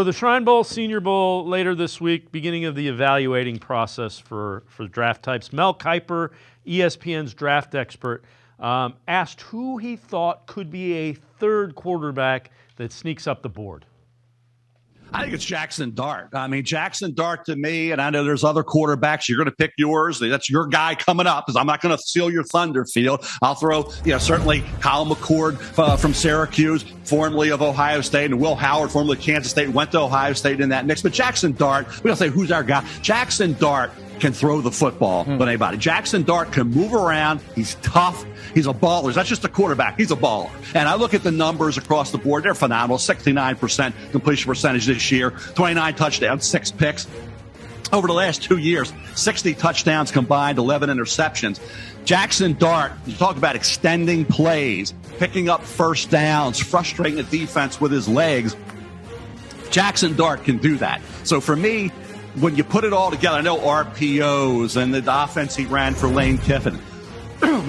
So the Shrine Bowl, Senior Bowl later this week, beginning of the evaluating process for draft types. Mel Kiper, ESPN's draft expert, asked who he thought could be a third quarterback that sneaks up the board. I think it's Jaxson Dart. I mean, Jaxson Dart to me, and I know there's other quarterbacks. You're going to pick yours. That's your guy coming up because I'm not going to steal your thunder, Field. I'll throw, certainly Kyle McCord from Syracuse, formerly of Ohio State, and Will Howard, formerly of Kansas State, went to Ohio State in that mix. But Jaxson Dart, we don't say who's our guy. Jaxson Dart can throw the football than anybody. Jaxson Dart can move around. He's tough. He's a baller. He's not just a quarterback. He's a baller. And I look at the numbers across the board. They're phenomenal. 69% completion percentage this year. 29 touchdowns, 6 picks. Over the last 2 years, 60 touchdowns combined, 11 interceptions. Jaxson Dart, you talk about extending plays, picking up first downs, frustrating the defense with his legs. Jaxson Dart can do that. So for me, when you put it all together, I know RPOs and the offense he ran for Lane Kiffin.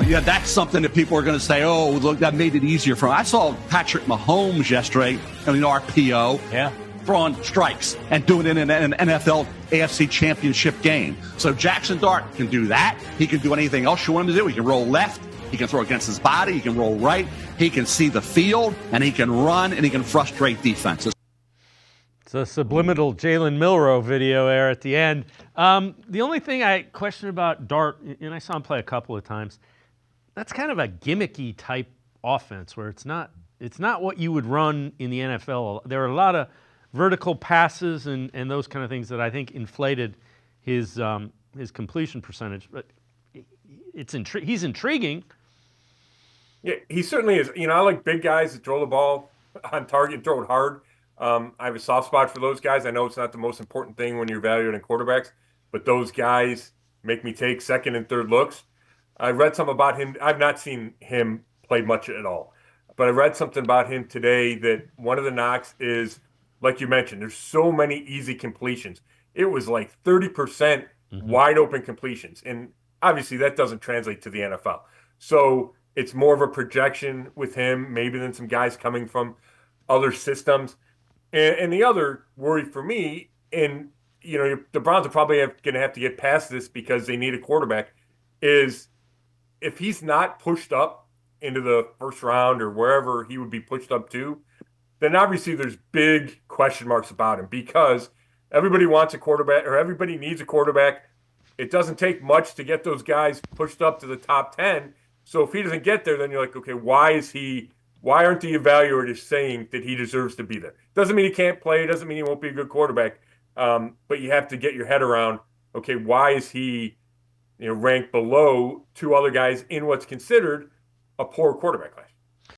Yeah, that's something that people are going to say, oh, look, that made it easier for him. I saw Patrick Mahomes yesterday in an RPO throwing strikes and doing it in an NFL AFC championship game. So Jaxson Dart can do that. He can do anything else you want him to do. He can roll left. He can throw against his body. He can roll right. He can see the field, and he can run, and he can frustrate defenses. It's a subliminal Jalen Milroe video there at the end. The only thing I question about Dart, and I saw him play a couple of times, that's kind of a gimmicky type offense where it's not what you would run in the NFL. There are a lot of vertical passes and those kind of things that I think inflated his completion percentage. But he's intriguing. Yeah, he certainly is. I like big guys that throw the ball on target and throw it hard. I have a soft spot for those guys. I know it's not the most important thing when you're evaluating quarterbacks, but those guys make me take second and third looks. I read something about him. I've not seen him play much at all, but I read something about him today that one of the knocks is, like you mentioned, there's so many easy completions. It was like 30% wide open completions. And obviously that doesn't translate to the NFL. So it's more of a projection with him, maybe than some guys coming from other systems. And the other worry for me, and the Browns are probably going to have to get past this because they need a quarterback, is if he's not pushed up into the first round or wherever he would be pushed up to, then obviously there's big question marks about him because everybody wants a quarterback or everybody needs a quarterback. It doesn't take much to get those guys pushed up to the top 10. So if he doesn't get there, then you're like, okay, why aren't the evaluators saying that he deserves to be there? Doesn't mean he can't play. Doesn't mean he won't be a good quarterback. But you have to get your head around, okay, why is he ranked below two other guys in what's considered a poor quarterback class?